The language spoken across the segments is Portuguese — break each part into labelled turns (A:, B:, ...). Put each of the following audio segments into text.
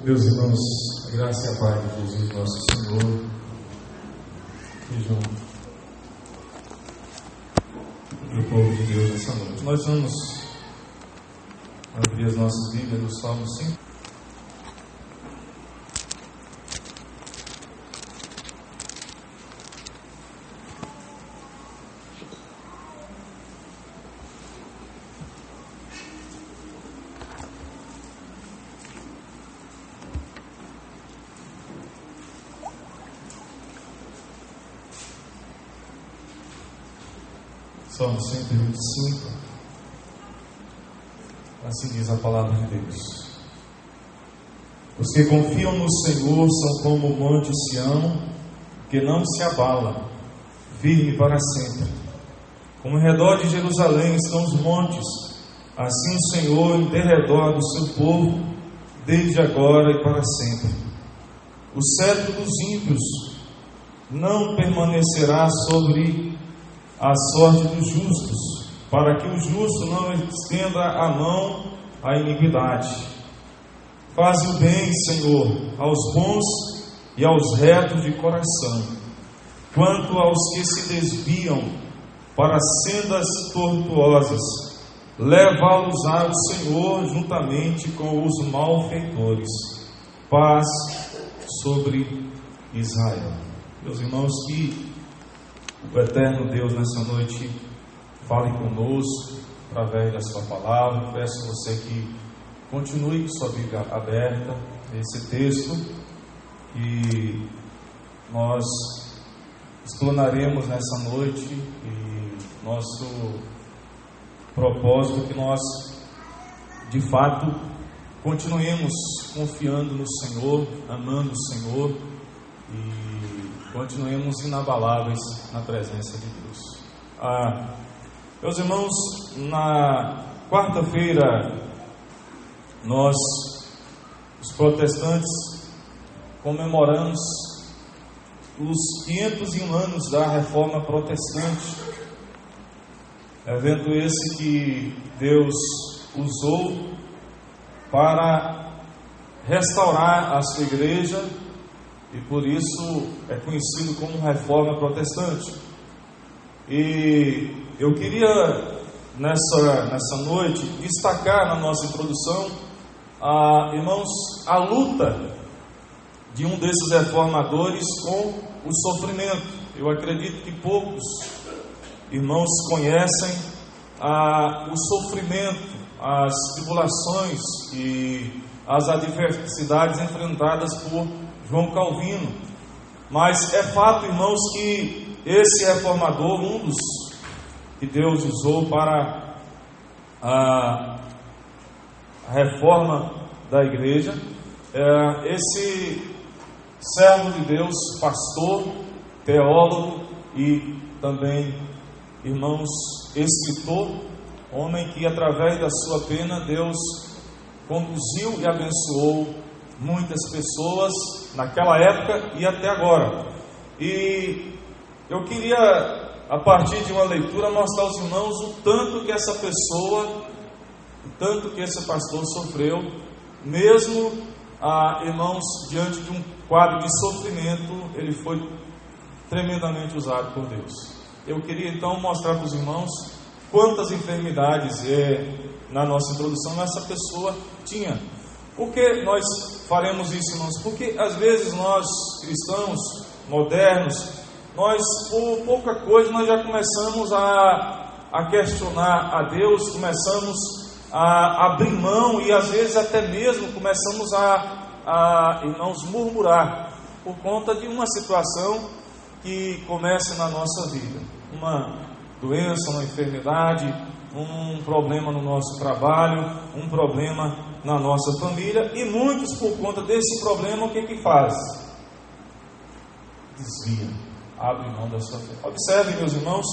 A: Meus irmãos, a graça e a paz de Jesus nosso Senhor sejam do povo de Deus nessa noite. Nós vamos abrir as nossas Bíblias no Salmo 5. Salmo 125, assim diz a palavra de Deus. Os que confiam no Senhor são como o monte Sião, que não se abala, firme para sempre. Como em redor de Jerusalém estão os montes, assim o Senhor em derredor do seu povo, desde agora e para sempre. O cetro dos ímpios não permanecerá sobre a sorte dos justos, para que o justo não estenda a mão à iniquidade. Faze o bem, Senhor, aos bons e aos retos de coração. Quanto aos que se desviam para sendas tortuosas, leva-los-á o Senhor juntamente com os malfeitores. Paz sobre Israel. Meus irmãos, que o eterno Deus nessa noite fale conosco através da sua palavra. Peço a você que continue sua Bíblia aberta nesse texto e nós explanaremos nessa noite. E nosso propósito é que nós de fato continuemos confiando no Senhor, amando o Senhor e continuemos inabaláveis na presença de Deus. Meus irmãos, na quarta-feira, nós, os protestantes, comemoramos os 501 anos da Reforma Protestante. Evento esse que Deus usou para restaurar a sua igreja, e por isso é conhecido como Reforma Protestante. E eu queria nessa noite destacar na nossa introdução, irmãos, a luta de um desses reformadores com o sofrimento. Eu acredito que poucos irmãos conhecem o sofrimento, as tribulações e as adversidades enfrentadas por João Calvino. Mas é fato, irmãos, que esse reformador, um dos que Deus usou para a reforma da igreja, esse servo de Deus, pastor, teólogo e também, irmãos, escritor, homem que através da sua pena Deus conduziu e abençoou muitas pessoas naquela época e até agora. E eu queria, a partir de uma leitura, mostrar aos irmãos o tanto que essa pessoa, o tanto que esse pastor sofreu, mesmo, irmãos, diante de um quadro de sofrimento, ele foi tremendamente usado por Deus. Eu queria então mostrar para os irmãos quantas enfermidades, na nossa introdução, essa pessoa tinha. Por que nós faremos isso, irmãos? Porque às vezes nós, cristãos modernos, nós, por pouca coisa, nós já começamos a questionar a Deus, começamos a abrir mão e às vezes até mesmo começamos irmãos, murmurar por conta de uma situação que começa na nossa vida. Uma doença, uma enfermidade, um problema no nosso trabalho, um problema na nossa família, e muitos, por conta desse problema, o que faz? Desvia, abre mão da sua fé. Observem, meus irmãos,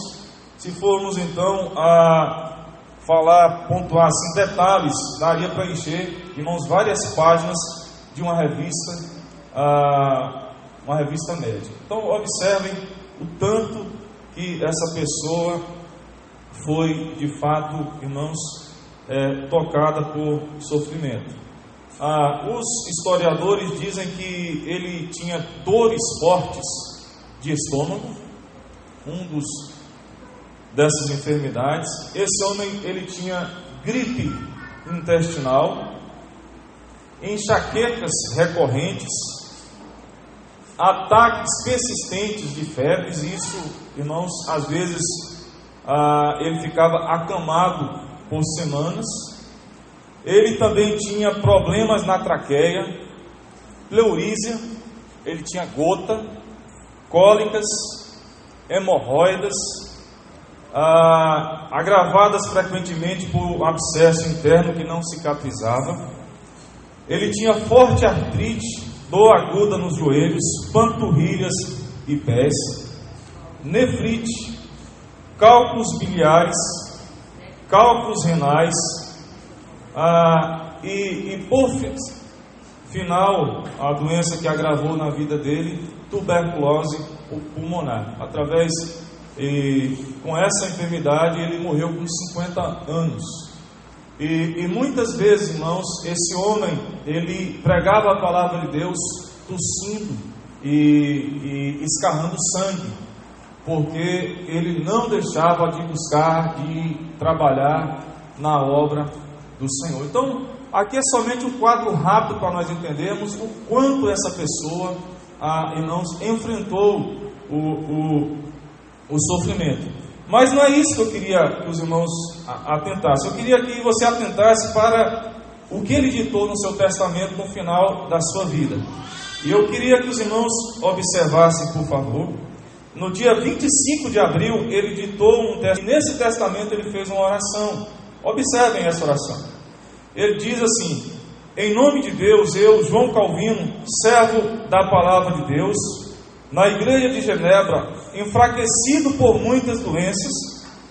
A: se formos então a falar, pontuar assim, detalhes, daria para encher, irmãos, várias páginas de uma revista médica. Então observem o tanto que essa pessoa foi de fato, irmãos, tocada por sofrimento. Os historiadores dizem que ele tinha dores fortes de estômago, dessas enfermidades. Esse homem, ele tinha gripe intestinal, enxaquecas recorrentes, ataques persistentes de febres. Isso, irmãos, às vezes ele ficava acamado por semanas. Ele também tinha problemas na traqueia, pleurísia, ele tinha gota, cólicas, hemorroidas, agravadas frequentemente por um abscesso interno que não cicatrizava. Ele tinha forte artrite, dor aguda nos joelhos, panturrilhas e pés, nefrite, cálculos biliares, cálculos renais, e por final, a doença que agravou na vida dele, tuberculose pulmonar. Com essa enfermidade, ele morreu com 50 anos. E muitas vezes, irmãos, esse homem, ele pregava a palavra de Deus tossindo e escarrando sangue, porque ele não deixava de buscar, de trabalhar na obra do Senhor. Então, aqui é somente um quadro rápido para nós entendermos o quanto essa pessoa, irmãos, enfrentou o sofrimento. Mas não é isso que eu queria que os irmãos atentassem. Eu queria que você atentasse para o que ele ditou no seu testamento no final da sua vida. E eu queria que os irmãos observassem, por favor. No dia 25 de abril, ele ditou um testamento. E nesse testamento ele fez uma oração. Observem essa oração. Ele diz assim: em nome de Deus, eu, João Calvino, servo da palavra de Deus, na igreja de Genebra, enfraquecido por muitas doenças,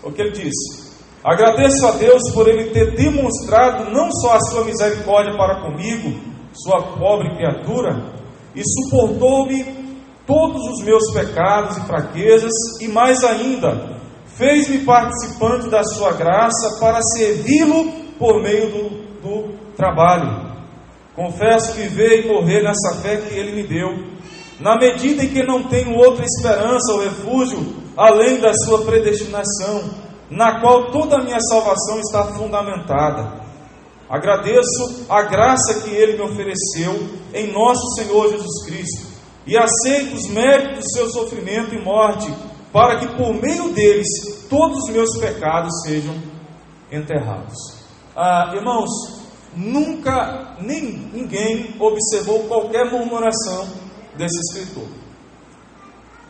A: o que ele disse: agradeço a Deus por ele ter demonstrado não só a sua misericórdia para comigo, sua pobre criatura, e suportou-me todos os meus pecados e fraquezas, e mais ainda, fez-me participante da sua graça para servi-lo por meio do trabalho. Confesso viver e morrer nessa fé que ele me deu, na medida em que não tenho outra esperança ou refúgio além da sua predestinação, na qual toda a minha salvação está fundamentada. Agradeço a graça que ele me ofereceu em nosso Senhor Jesus Cristo, e aceito os méritos do seu sofrimento e morte, para que por meio deles todos os meus pecados sejam enterrados. Irmãos, nunca ninguém observou qualquer murmuração desse escritor.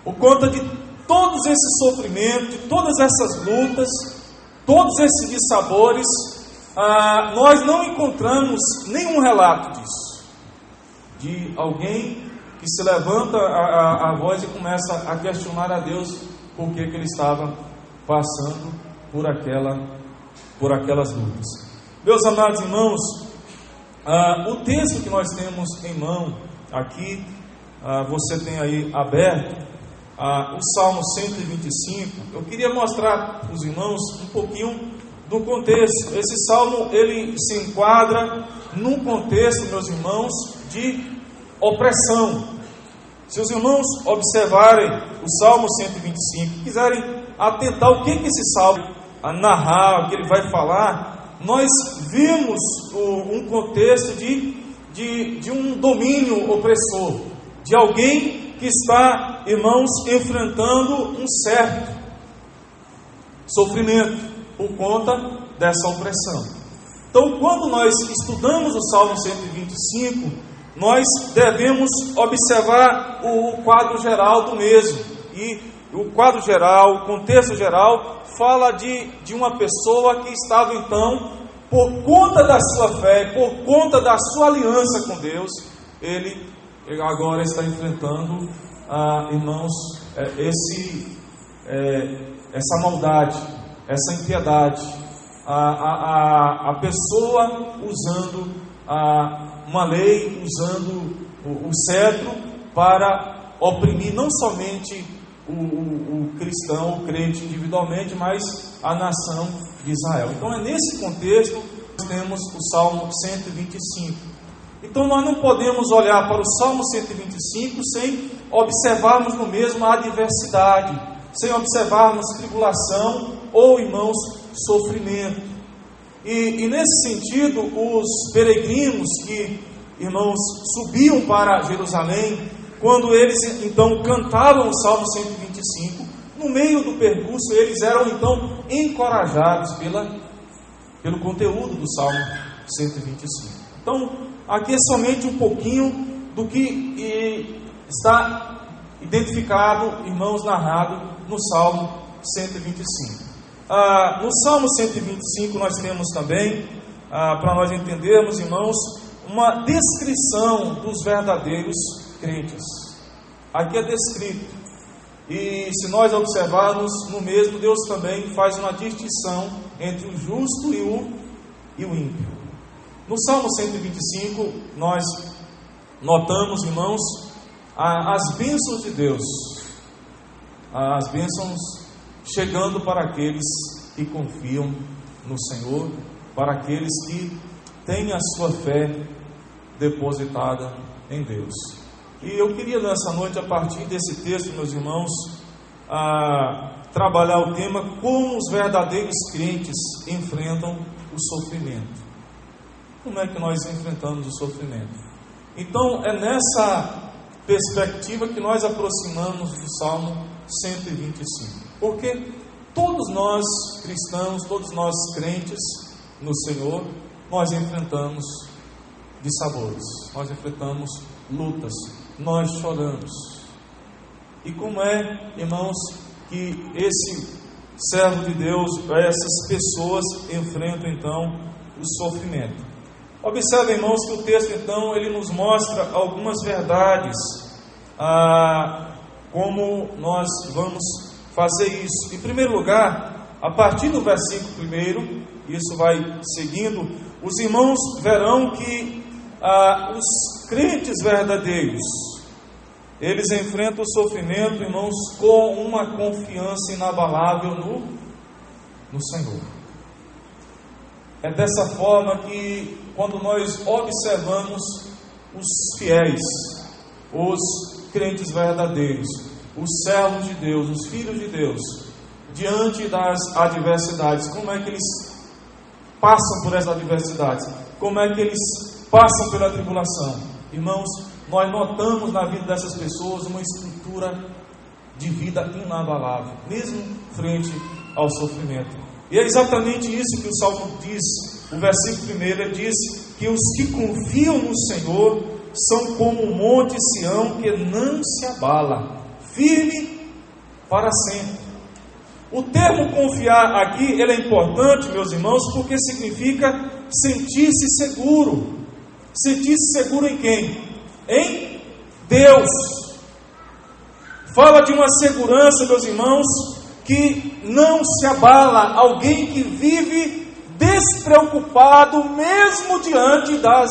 A: Por conta de todos esses sofrimentos, de todas essas lutas, todos esses dissabores, nós não encontramos nenhum relato disso, de alguém que se levanta a voz e começa a questionar a Deus por que ele estava passando por aquelas lutas. Meus amados irmãos, o texto que nós temos em mão aqui, você tem aí aberto, o Salmo 125. Eu queria mostrar para os irmãos um pouquinho do contexto. Esse Salmo, ele se enquadra num contexto, meus irmãos, de opressão. Se os irmãos observarem o Salmo 125, quiserem atentar o que esse Salmo narrar, o que ele vai falar, nós vimos um contexto de um domínio opressor, de alguém que está, irmãos, enfrentando um certo sofrimento por conta dessa opressão. Então, quando nós estudamos o Salmo 125, nós devemos observar o quadro geral do mesmo. E o quadro geral, o contexto geral, fala de uma pessoa que estava então, por conta da sua fé, por conta da sua aliança com Deus, ele agora está enfrentando, irmãos, essa maldade, essa impiedade, a pessoa usando uma lei, usando o cetro para oprimir não somente o cristão, o crente individualmente, mas a nação de Israel. Então é nesse contexto que nós temos o Salmo 125. Então nós não podemos olhar para o Salmo 125 sem observarmos no mesmo a adversidade, sem observarmos tribulação ou, irmãos, sofrimento. E nesse sentido, os peregrinos que, irmãos, subiam para Jerusalém, quando eles então cantavam o Salmo 125, no meio do percurso eles eram então encorajados pelo conteúdo do Salmo 125. Então, aqui é somente um pouquinho do que está identificado, irmãos, narrado no Salmo 125. No Salmo 125 nós temos também, para nós entendermos, irmãos, uma descrição dos verdadeiros crentes. Aqui é descrito, e se nós observarmos no mesmo, Deus também faz uma distinção entre o justo e o ímpio. No Salmo 125 nós notamos, irmãos, as bênçãos de Deus, as bênçãos chegando para aqueles que confiam no Senhor, para aqueles que têm a sua fé depositada em Deus. E eu queria nessa noite, a partir desse texto, meus irmãos, trabalhar o tema: como os verdadeiros crentes enfrentam o sofrimento. Como é que nós enfrentamos o sofrimento? Então é nessa perspectiva que nós aproximamos do Salmo 125. Porque todos nós cristãos, todos nós crentes no Senhor, nós enfrentamos dissabores, nós enfrentamos lutas, nós choramos. E como é, irmãos, que esse servo de Deus, essas pessoas enfrentam então o sofrimento? Observe, irmãos, que o texto então ele nos mostra algumas verdades, como nós vamos fazer isso. Em primeiro lugar, a partir do versículo 1, isso vai seguindo, os irmãos verão que os crentes verdadeiros, eles enfrentam o sofrimento, irmãos, com uma confiança inabalável no Senhor. É dessa forma que, quando nós observamos os fiéis, os crentes verdadeiros, os servos de Deus, os filhos de Deus, diante das adversidades, como é que eles passam por essas adversidades? Como é que eles passam pela tribulação? Irmãos, nós notamos na vida dessas pessoas uma estrutura de vida inabalável, mesmo frente ao sofrimento. E é exatamente isso que o Salmo diz. O versículo 1, ele diz que os que confiam no Senhor são como um monte Sião que não se abala, firme para sempre. O termo confiar aqui, ele é importante, meus irmãos, porque significa sentir-se seguro. Sentir-se seguro em quem? Em Deus. Fala de uma segurança, meus irmãos, que não se abala. Alguém que vive despreocupado mesmo diante das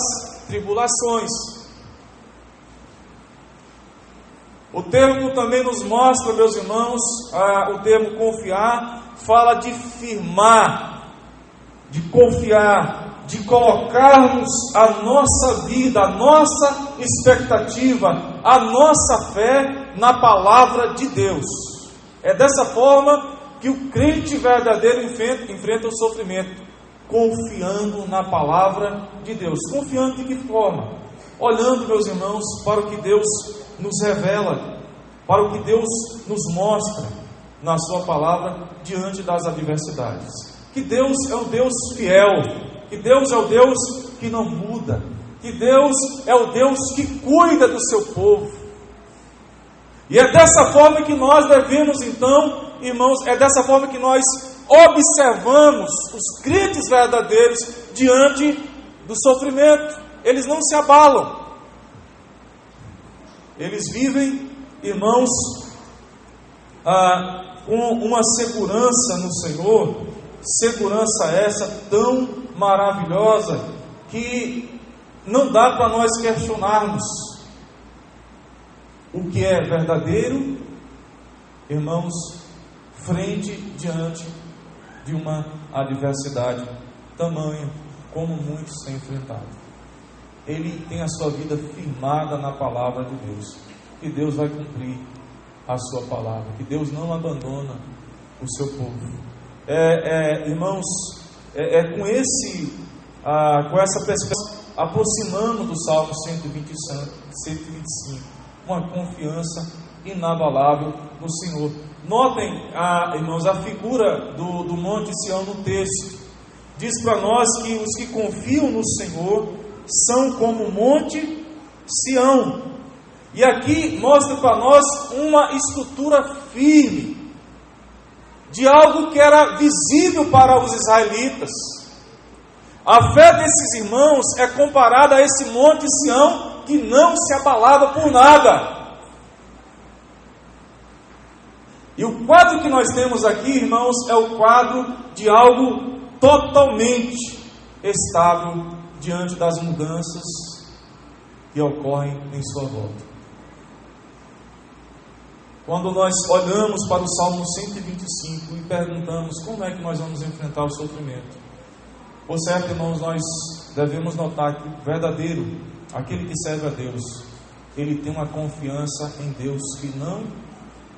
A: tribulações. O termo também nos mostra, meus irmãos, o termo confiar fala de firmar, de confiar, de colocarmos a nossa vida, a nossa expectativa, a nossa fé na palavra de Deus. É dessa forma que o crente verdadeiro enfrenta o sofrimento, confiando na palavra de Deus. Confiando de que forma? Olhando, meus irmãos, para o que Deus nos revela, para o que Deus nos mostra na sua palavra diante das adversidades. Que Deus é o Deus fiel, que Deus é o Deus que não muda, que Deus é o Deus que cuida do seu povo. E é dessa forma que nós devemos então, irmãos, é dessa forma que nós observamos os crentes verdadeiros diante do sofrimento. Eles não se abalam. Eles vivem, irmãos, com uma segurança no Senhor, segurança essa tão maravilhosa que não dá para nós questionarmos o que é verdadeiro, irmãos, diante de uma adversidade tamanha como muitos têm enfrentado. ele tem a sua vida firmada na palavra de Deus, que Deus vai cumprir a sua palavra, que Deus não abandona o seu povo. Irmãos, com essa perspectiva, aproximando do Salmo 125, uma confiança inabalável no Senhor. Notem, irmãos, a figura do Monte Sião no texto. Diz para nós que os que confiam no Senhor são como o Monte Sião. E aqui mostra para nós uma estrutura firme, de algo que era visível para os israelitas. A fé desses irmãos é comparada a esse Monte Sião, que não se abalava por nada. E o quadro que nós temos aqui, irmãos, é o quadro de algo totalmente estável diante das mudanças que ocorrem em sua volta. Quando nós olhamos para o Salmo 125 e perguntamos como é que nós vamos enfrentar o sofrimento, por certo, irmãos, nós devemos notar que o verdadeiro, aquele que serve a Deus, ele tem uma confiança em Deus que não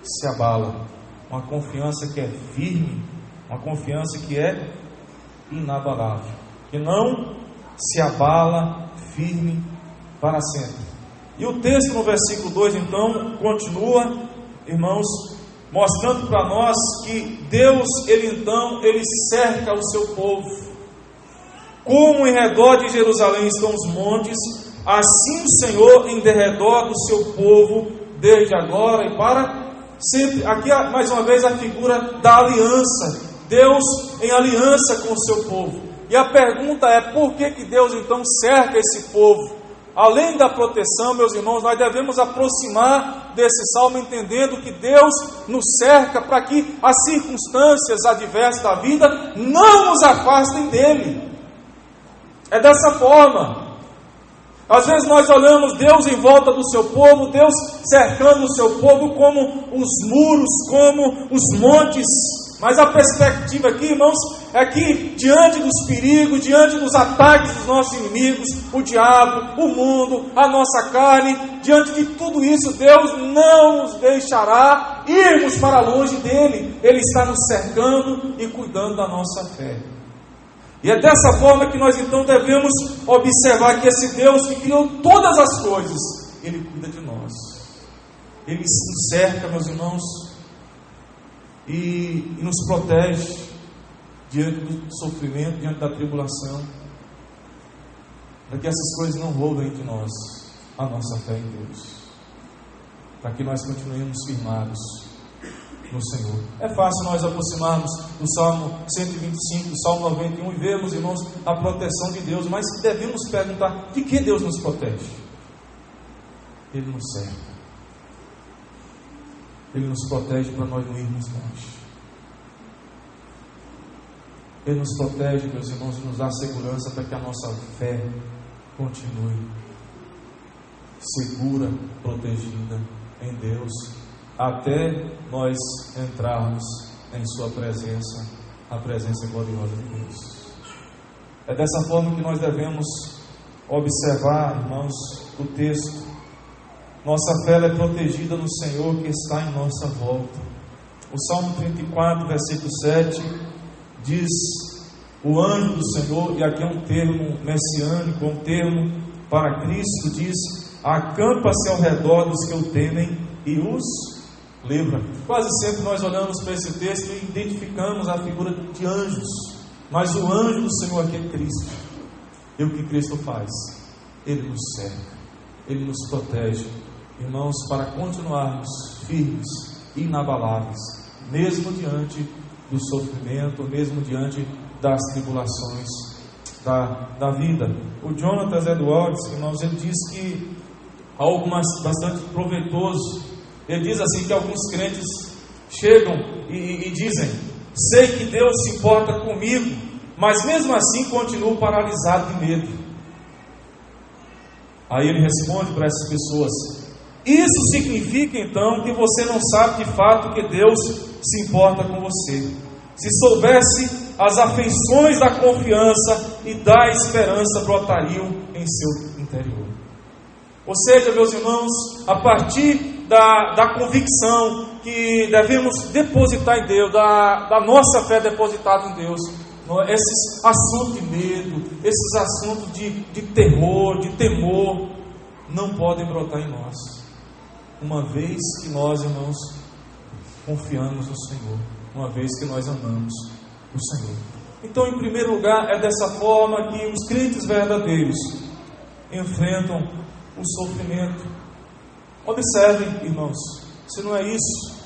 A: se abala, uma confiança que é firme, uma confiança que é inabalável, que não se abala, firme para sempre. E o texto no versículo 2 então continua, irmãos, mostrando para nós que Deus, ele cerca o seu povo. Como em redor de Jerusalém estão os montes, assim o Senhor em derredor do seu povo, desde agora e para sempre. Aqui mais uma vez a figura da aliança, Deus em aliança com o seu povo. E a pergunta é, por que Deus então cerca esse povo? Além da proteção, meus irmãos, nós devemos aproximar desse salmo entendendo que Deus nos cerca para que as circunstâncias adversas da vida não nos afastem dele. É dessa forma. Às vezes nós olhamos Deus em volta do seu povo, Deus cercando o seu povo como os muros, como os montes. Mas a perspectiva aqui, irmãos, é que diante dos perigos, diante dos ataques dos nossos inimigos, o diabo, o mundo, a nossa carne, diante de tudo isso, Deus não nos deixará irmos para longe dele. Ele está nos cercando e cuidando da nossa fé. E é dessa forma que nós então devemos observar que esse Deus que criou todas as coisas, ele cuida de nós. Ele nos cerca, meus irmãos, e nos protege diante do sofrimento, diante da tribulação, para que essas coisas não roubem de nós a nossa fé em Deus, para que nós continuemos firmados no Senhor. É fácil nós aproximarmos do Salmo 125, do Salmo 91 e vermos, irmãos, a proteção de Deus, mas devemos perguntar, de que Deus nos protege? Ele nos cerca. Ele nos protege para nós não irmos longe. Ele nos protege, meus irmãos, e nos dá segurança para que a nossa fé continue segura, protegida em Deus, até nós entrarmos em sua presença, a presença gloriosa de Deus. É dessa forma que nós devemos observar, irmãos, o texto. Nossa fé é protegida no Senhor que está em nossa volta. O Salmo 34, versículo 7 diz: o anjo do Senhor, e aqui é um termo messiânico, um termo para Cristo, diz: acampa-se ao redor dos que o temem e os livra. Quase sempre nós olhamos para esse texto e identificamos a figura de anjos, mas o anjo do Senhor aqui é Cristo. E o que Cristo faz? Ele nos cerca, Ele nos protege, irmãos, para continuarmos firmes, inabaláveis, mesmo diante do sofrimento, mesmo diante das tribulações da vida. O Jonathan Edwards, irmãos, ele diz que algo bastante proveitoso. Ele diz assim que alguns crentes chegam e dizem: sei que Deus se importa comigo, mas mesmo assim continuo paralisado de medo. Aí ele responde para essas pessoas: isso significa então que você não sabe de fato que Deus se importa com você. Se soubesse, as afeições da confiança e da esperança brotariam em seu interior. Ou seja, meus irmãos, a partir da convicção que devemos depositar em Deus, da nossa fé depositada em Deus, esses assuntos de medo, esses assuntos de terror, de temor, não podem brotar em nós, uma vez que nós, irmãos, confiamos no Senhor, uma vez que nós amamos o Senhor. Então, em primeiro lugar, é dessa forma que os crentes verdadeiros enfrentam o sofrimento. Observem, irmãos, se não é isso,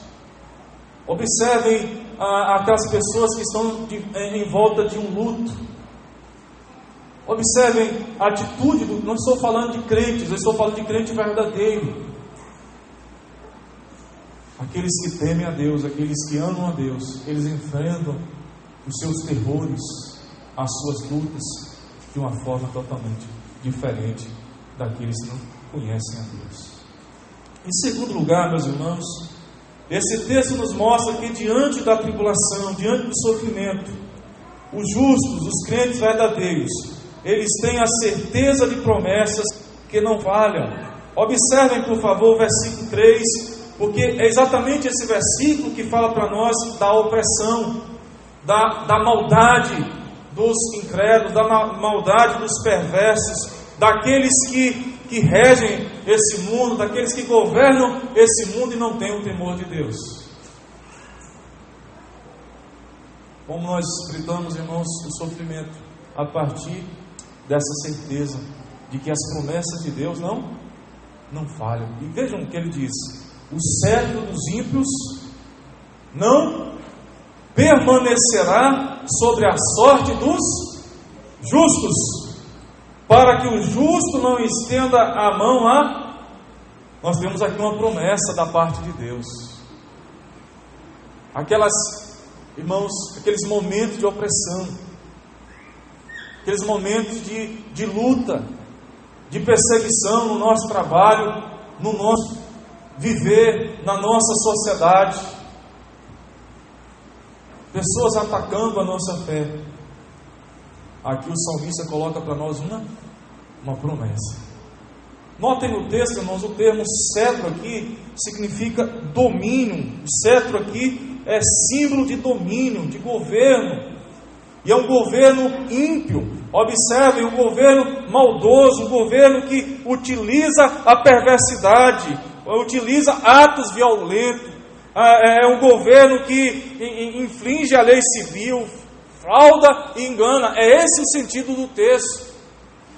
A: observem aquelas pessoas que estão em volta de um luto. Observem a atitude não estou falando de crentes, eu estou falando de crente verdadeiro. Aqueles que temem a Deus, aqueles que amam a Deus, eles enfrentam os seus terrores, as suas lutas, de uma forma totalmente diferente daqueles que não conhecem a Deus. Em segundo lugar, meus irmãos, esse texto nos mostra que diante da tribulação, diante do sofrimento, os justos, os crentes verdadeiros, eles têm a certeza de promessas que não falham. Observem, por favor, o versículo 3, porque é exatamente esse versículo que fala para nós da opressão, da maldade dos incrédulos, da maldade dos perversos, daqueles que regem esse mundo, daqueles que governam esse mundo e não têm o temor de Deus. Como nós explicamos, irmãos, o sofrimento a partir dessa certeza de que as promessas de Deus não falham. E vejam o que ele diz: o cetro dos ímpios não permanecerá sobre a sorte dos justos, para que o justo não estenda a mão a... Nós temos aqui uma promessa da parte de Deus. Irmãos, aqueles momentos de opressão, aqueles momentos de luta, de perseguição no nosso trabalho, no nosso viver, na nossa sociedade, pessoas atacando a nossa fé. Aqui o salmista coloca para nós uma promessa. Notem no texto, irmãos, o termo cetro aqui significa domínio. O cetro aqui é símbolo de domínio, de governo. E é um governo ímpio. Observem, um governo maldoso, um governo que utiliza a perversidade, utiliza atos violentos. É um governo que infringe a lei civil, frauda e engana. É esse o sentido do texto.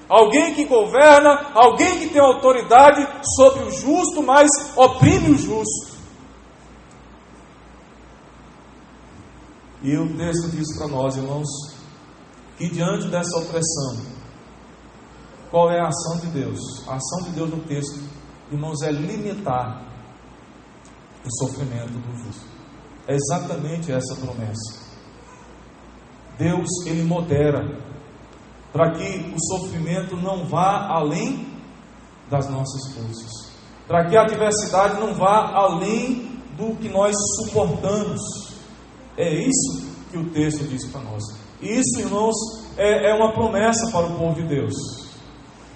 A: Alguém que governa, alguém que tem autoridade sobre o justo, mas oprime o justo. E o texto diz para nós, irmãos, que diante dessa opressão, qual é a ação de Deus? A ação de Deus no texto, irmãos, é limitar o sofrimento do justo. É exatamente essa promessa. Deus, Ele modera, para que o sofrimento não vá além das nossas forças, para que a adversidade não vá além do que nós suportamos. É isso que o texto diz para nós. Isso, irmãos, é uma promessa para o povo de Deus.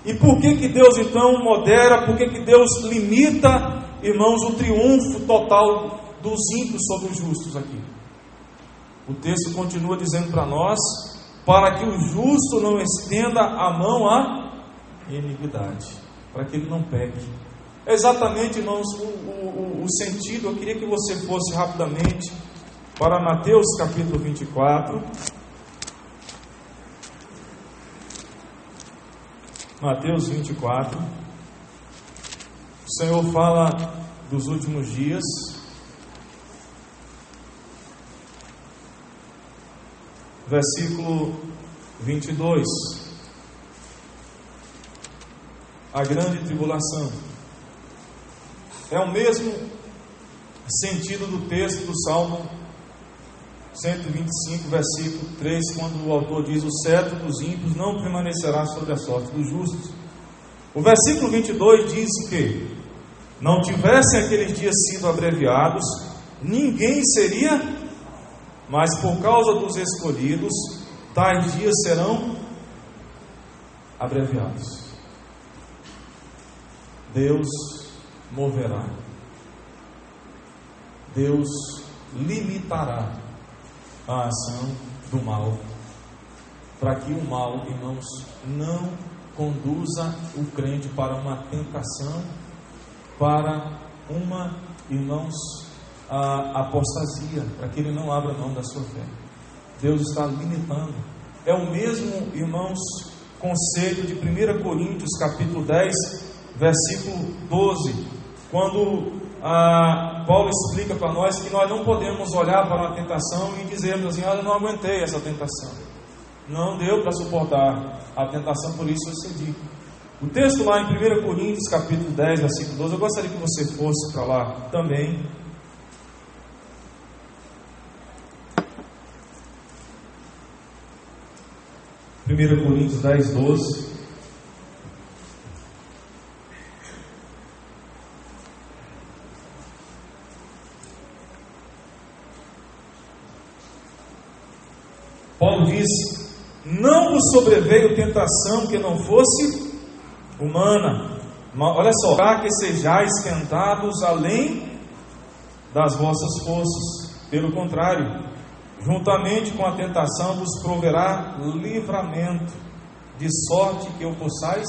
A: E por que Deus então modera? Por que Deus limita, irmãos, o triunfo total dos ímpios sobre os justos aqui? O texto continua dizendo para nós: para que o justo não estenda a mão à iniquidade, para que ele não peque. É exatamente, irmãos, o sentido. Eu queria que você fosse rapidamente para Mateus capítulo 24. Mateus 24. O Senhor fala dos últimos dias. Versículo 22. A grande tribulação. É o mesmo sentido do texto do Salmo 125, versículo 3, quando o autor diz: o cetro dos ímpios não permanecerá sobre a sorte dos justos. O versículo 22 diz que não tivessem aqueles dias sido abreviados, ninguém seria, mas por causa dos escolhidos, tais dias serão abreviados. Deus moverá. Deus limitará a ação do mal, para que o mal, irmãos, não conduza o crente para uma tentação, para uma, irmãos, a apostasia, para que ele não abra mão da sua fé. Deus está limitando. É o mesmo, irmãos, conselho de 1 Coríntios capítulo 10, versículo 12, quando Paulo explica para nós que nós não podemos olhar para uma tentação e dizermos assim: eu não aguentei essa tentação, não deu para suportar a tentação, por isso eu cedi. O texto lá em 1 Coríntios capítulo 10, versículo 12, eu gostaria que você fosse para lá também. 1 Coríntios 10, 12. Paulo diz: não vos sobreveio tentação que não fosse humana. Olha só, para que sejais tentados além das vossas forças. Pelo contrário, juntamente com a tentação vos proverá livramento, de sorte que o possais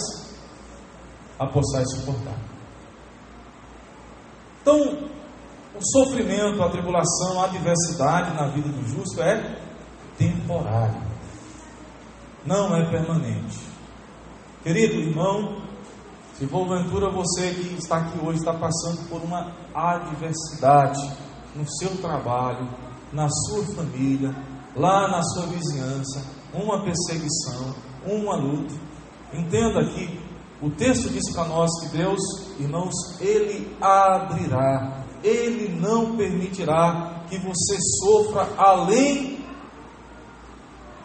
A: suportar. Então, o sofrimento, a tribulação, a adversidade na vida do justo é temporário, não é permanente. Querido irmão, se porventura você que está aqui hoje está passando por uma adversidade no seu trabalho, na sua família, lá na sua vizinhança, uma perseguição, uma luta, entenda que o texto diz para nós que Deus, irmãos, Ele abrirá, Ele não permitirá que você sofra além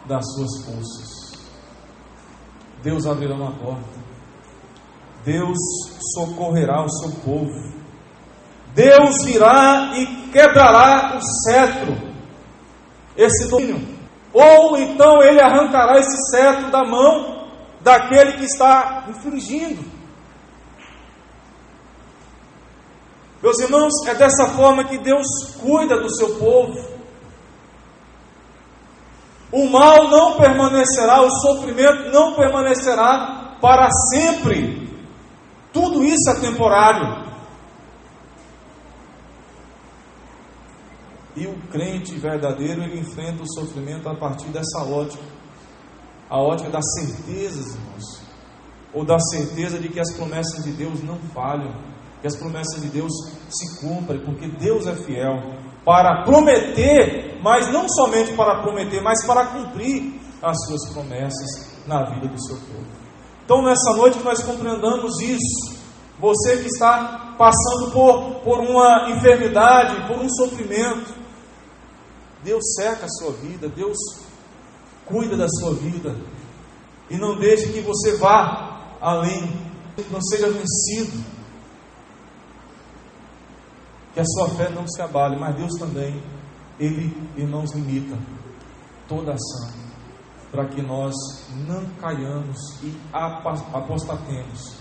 A: das suas forças. Deus abrirá uma porta, Deus socorrerá o seu povo, Deus virá e quebrará o cetro, esse domínio, ou então Ele arrancará esse cetro da mão daquele que está infringindo. Meus irmãos, é dessa forma que Deus cuida do seu povo. O mal não permanecerá, o sofrimento não permanecerá para sempre. Tudo isso é temporário. E o crente verdadeiro, ele enfrenta o sofrimento a partir dessa ótica. A ótica das certezas, irmãos. Ou da certeza de que as promessas de Deus não falham, que as promessas de Deus se cumprem, porque Deus é fiel para prometer, mas não somente para prometer, mas para cumprir as suas promessas na vida do seu povo. Então, nessa noite, nós compreendamos isso. Você que está passando por uma enfermidade, por um sofrimento, Deus cerca a sua vida, Deus cuida da sua vida, e não deixe que você vá além, não seja vencido, que a sua fé não se abale. Mas Deus também, Ele, irmãos, limita toda ação, para que nós não caiamos e apostatemos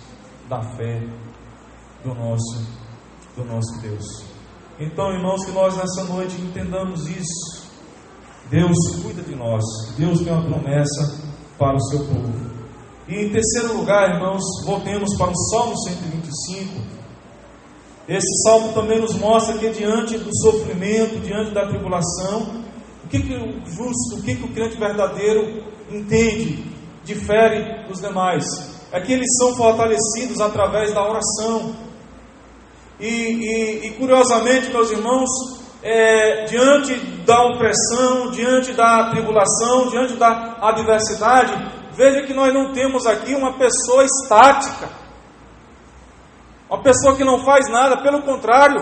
A: da fé do nosso Deus. Então, irmãos, que nós nessa noite entendamos isso. Deus cuida de nós, Deus tem uma promessa para o seu povo. E em terceiro lugar, irmãos, voltemos para o Salmo 125. Esse salmo também nos mostra que diante do sofrimento, diante da tribulação, o que o justo, o que o crente verdadeiro entende, difere dos demais, é que eles são fortalecidos através da oração. E curiosamente, meus irmãos, diante da opressão, diante da tribulação, diante da adversidade, veja que nós não temos aqui uma pessoa estática, uma pessoa que não faz nada. Pelo contrário,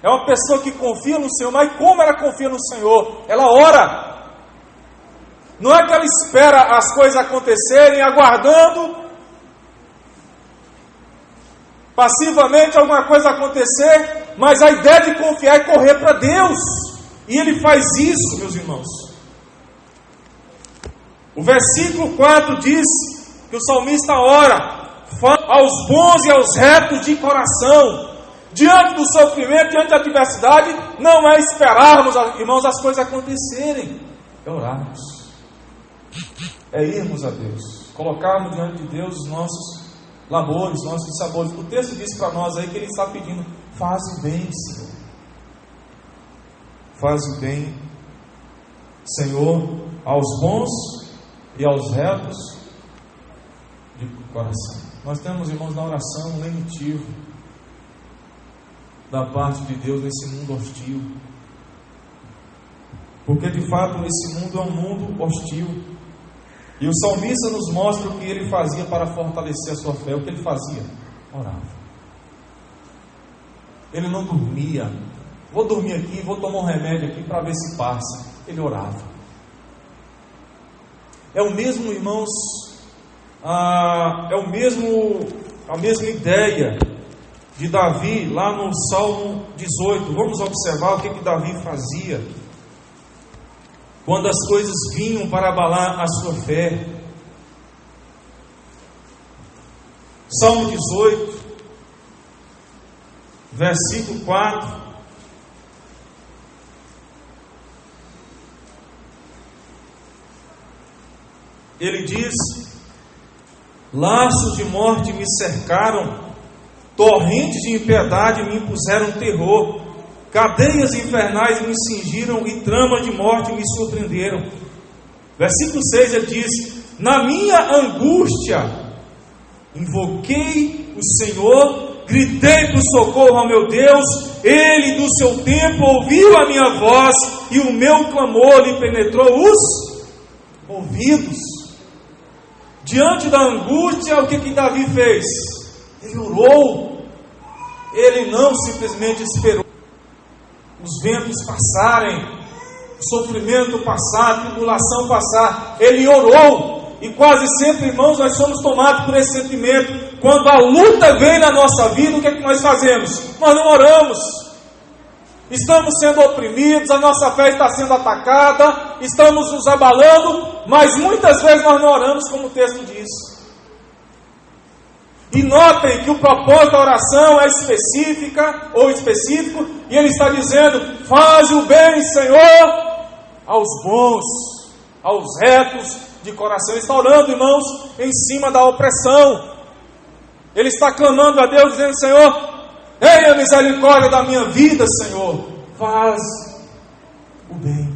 A: é uma pessoa que confia no Senhor. Mas como ela confia no Senhor? Ela ora. Não é que ela espera as coisas acontecerem, aguardando passivamente alguma coisa acontecer, mas a ideia de confiar é correr para Deus, e Ele faz isso, meus irmãos. O versículo 4 diz que o salmista ora: aos bons e aos retos de coração. Diante do sofrimento, diante da adversidade, não é esperarmos, irmãos, as coisas acontecerem. É orarmos. É irmos a Deus. Colocarmos diante de Deus os nossos labores, nossos dissabores. O texto diz para nós aí que Ele está pedindo: faz o bem, Senhor. Faz o bem, Senhor, aos bons e aos retos de coração. Nós temos, irmãos, na oração um lenitivo da parte de Deus nesse mundo hostil. Porque de fato esse mundo é um mundo hostil. E o salmista nos mostra o que ele fazia para fortalecer a sua fé. O que ele fazia? Orava. Ele não dormia. Vou dormir aqui, vou tomar um remédio aqui para ver se passa. Ele orava. É o mesmo, irmãos, a mesma ideia de Davi lá no Salmo 18. Vamos observar o que Davi fazia quando as coisas vinham para abalar a sua fé. Salmo 18, versículo 4. Ele diz: laços de morte me cercaram, torrentes de impiedade me impuseram terror, cadeias infernais me cingiram e tramas de morte me surpreenderam. Versículo 6 ele diz: na minha angústia invoquei o Senhor, gritei por socorro ao meu Deus. Ele do seu tempo ouviu a minha voz e o meu clamor lhe penetrou os ouvidos. Diante da angústia, o que Davi fez? Ele orou. Ele não simplesmente esperou os ventos passarem, o sofrimento passar, a tribulação passar. Ele orou. E quase sempre, irmãos, nós somos tomados por esse sentimento. Quando a luta vem na nossa vida, o que é que nós fazemos? Nós não oramos. Estamos sendo oprimidos, a nossa fé está sendo atacada, estamos nos abalando, mas muitas vezes nós não oramos como o texto diz. E notem que o propósito da oração é específico, e ele está dizendo: faz o bem, Senhor, aos bons, aos retos de coração. Ele está orando, irmãos, em cima da opressão. Ele está clamando a Deus, dizendo: Senhor, tenha misericórdia da minha vida, Senhor. Faz o bem.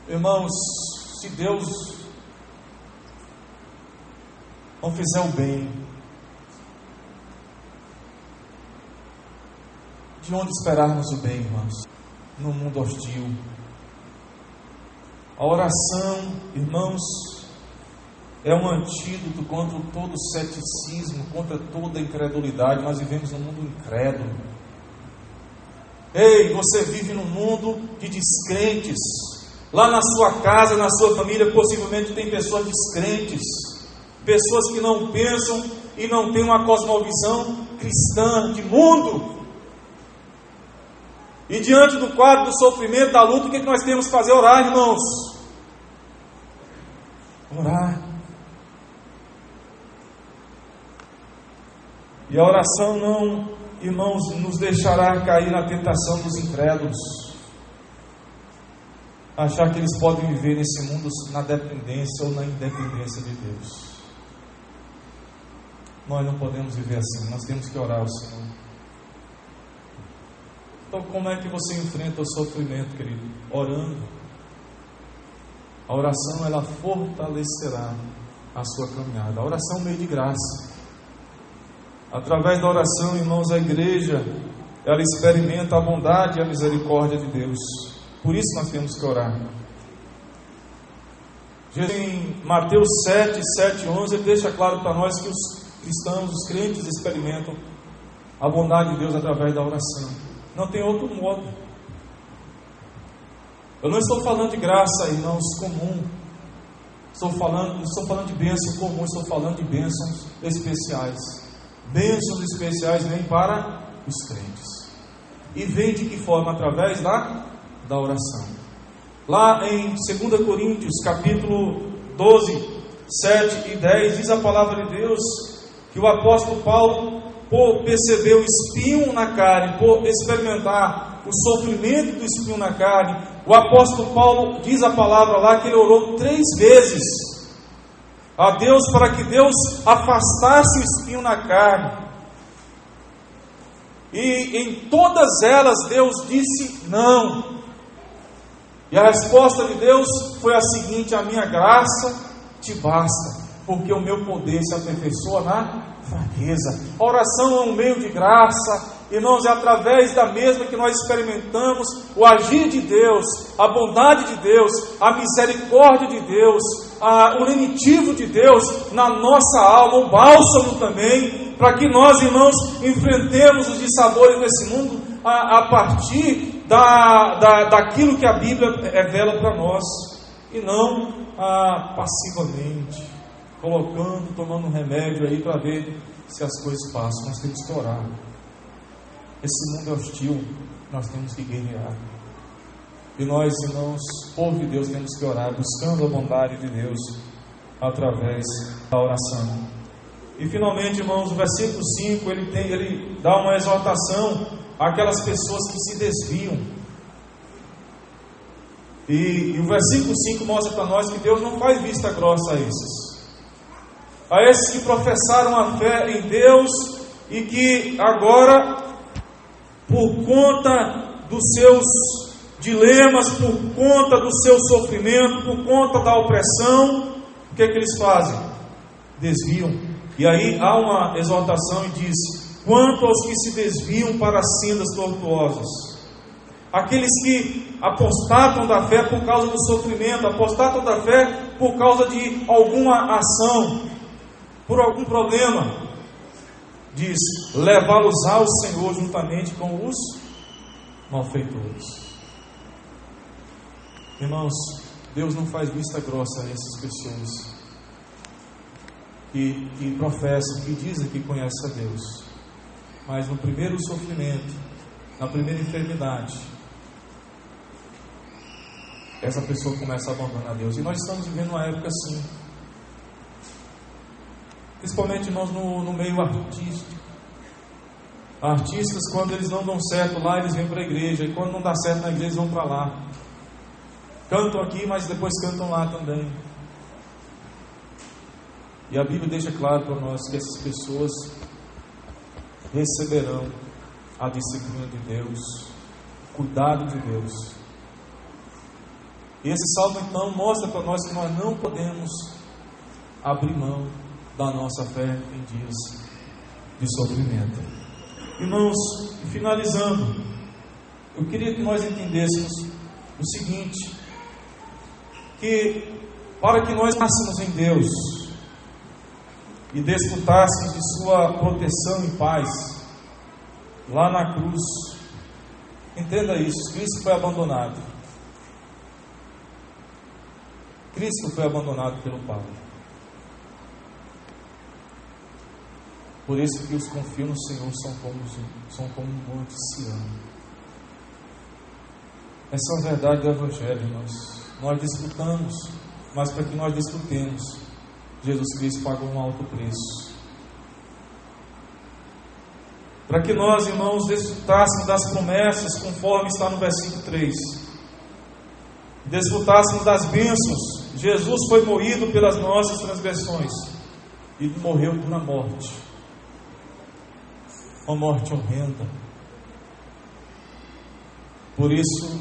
A: Irmãos, se Deus não fizer o bem, de onde esperarmos o bem, irmãos? No mundo hostil. A oração, irmãos, é um antídoto contra todo o ceticismo, contra toda a incredulidade. Nós vivemos num mundo incrédulo. Ei, você vive num mundo de descrentes. Lá na sua casa, na sua família, possivelmente tem pessoas descrentes, pessoas que não pensam e não têm uma cosmovisão cristã, de mundo. E diante do quadro do sofrimento, da luta, o que nós temos que fazer? Orar, irmãos. Orar. E a oração não, irmãos, nos deixará cair na tentação dos incrédulos, achar que eles podem viver nesse mundo na dependência ou na independência de Deus. Nós não podemos viver assim. Nós temos que orar ao Senhor. Então, como é que você enfrenta o sofrimento, querido? Orando. A oração, ela fortalecerá a sua caminhada. A oração é um meio de graça. Através da oração, irmãos, a igreja, ela experimenta a bondade e a misericórdia de Deus. Por isso nós temos que orar. Jesus, em Mateus 7, 11, ele deixa claro para nós que os cristãos, os crentes, experimentam a bondade de Deus através da oração. Não tem outro modo. Eu não estou falando de graça, irmãos, comum. Estou falando de bênção comum, estou falando de bênçãos especiais. Bênçãos especiais vêm para os crentes. E vem de que forma? Através da oração. Lá em 2 Coríntios, capítulo 12, 7 e 10, diz a palavra de Deus que o apóstolo Paulo, por perceber o espinho na carne, por experimentar o sofrimento do espinho na carne, o apóstolo Paulo diz a palavra lá que ele orou 3 vezes a Deus para que Deus afastasse o espinho na carne. E em todas elas Deus disse não. E a resposta de Deus foi a seguinte: a minha graça te basta, porque o meu poder se aperfeiçoa na fraqueza. A oração é um meio de graça, irmãos, é através da mesma que nós experimentamos o agir de Deus, a bondade de Deus, a misericórdia de Deus, o lenitivo de Deus na nossa alma, o bálsamo também, para que nós, irmãos, enfrentemos os dissabores desse mundo a partir daquilo que a Bíblia revela para nós, e não passivamente, tomando um remédio aí para ver se as coisas passam. Nós temos que orar. Esse mundo é hostil, nós temos que guerrear. E nós, irmãos, povo de Deus, temos que orar, buscando a bondade de Deus através da oração. E finalmente, irmãos, o versículo 5, ele dá uma exortação àquelas pessoas que se desviam. E o versículo 5 mostra para nós que Deus não faz vista grossa a esses que professaram a fé em Deus e que agora, por conta dos seus dilemas, por conta do seu sofrimento, por conta da opressão, o que é que eles fazem? Desviam. E aí há uma exortação e diz: quanto aos que se desviam para as sendas tortuosas, aqueles que apostatam da fé por causa do sofrimento, apostatam da fé por causa de alguma ação, por algum problema, diz: levá-los ao Senhor juntamente com os malfeitores. Irmãos, Deus não faz vista grossa a essas pessoas que professam, que dizem que conhecem a Deus, mas no primeiro sofrimento, na primeira enfermidade, essa pessoa começa a abandonar Deus. E nós estamos vivendo uma época assim, principalmente, irmãos, no meio artístico. Artistas, quando eles não dão certo lá, eles vêm para a igreja, e quando não dá certo na igreja, eles vão para lá. Cantam aqui, mas depois cantam lá também. E a Bíblia deixa claro para nós que essas pessoas receberão a disciplina de Deus, o cuidado de Deus. E esse salmo então mostra para nós que nós não podemos abrir mão da nossa fé em dias de sofrimento. Irmãos, finalizando, eu queria que nós entendêssemos o seguinte: que para que nós nascemos em Deus e desfrutássemos de sua proteção e paz lá na cruz, entenda isso: Cristo foi abandonado. Cristo foi abandonado pelo Pai. Por isso que os que confiam no Senhor são como um monte Sião. Essa é a verdade do Evangelho, nós desfrutamos, mas para que nós desfrutemos, Jesus Cristo pagou um alto preço. Para que nós, irmãos, desfrutássemos das promessas, conforme está no versículo 3, desfrutássemos das bênçãos, Jesus foi moído pelas nossas transgressões e morreu na morte, uma morte horrenda. Por isso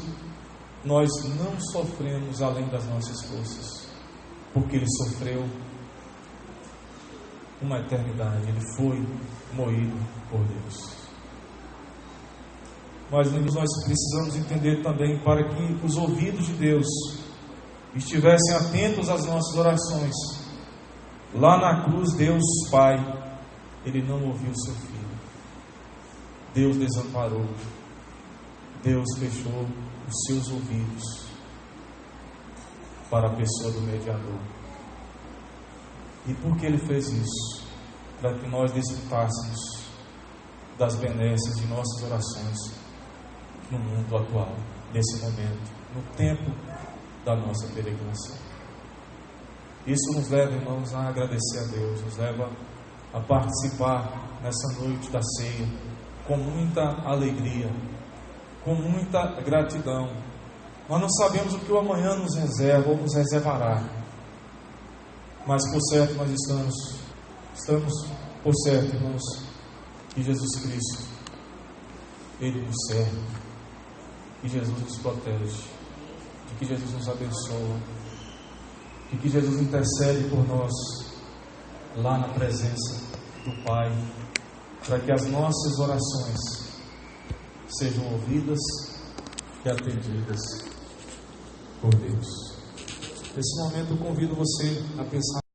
A: nós não sofremos além das nossas forças, porque Ele sofreu uma eternidade, Ele foi moído por Deus. Mas nós precisamos entender também, para que os ouvidos de Deus estivessem atentos às nossas orações. Lá na cruz, Deus Pai, Ele não ouviu seu Filho. Deus desamparou. Deus fechou os seus ouvidos para a pessoa do mediador. E por que Ele fez isso? Para que nós desfrutássemos das benesses de nossas orações no mundo atual, nesse momento, no tempo da nossa peregrinação. Isso nos leva, irmãos, a agradecer a Deus, nos leva a participar nessa noite da ceia com muita alegria, com muita gratidão. Nós não sabemos o que o amanhã nos reserva ou nos reservará, mas por certo nós estamos por certo, irmãos, que Jesus Cristo, Ele nos serve, que Jesus nos protege, de que Jesus nos abençoa, de que Jesus intercede por nós lá na presença do Pai, para que as nossas orações sejam ouvidas e atendidas por Deus. Nesse momento eu convido você a pensar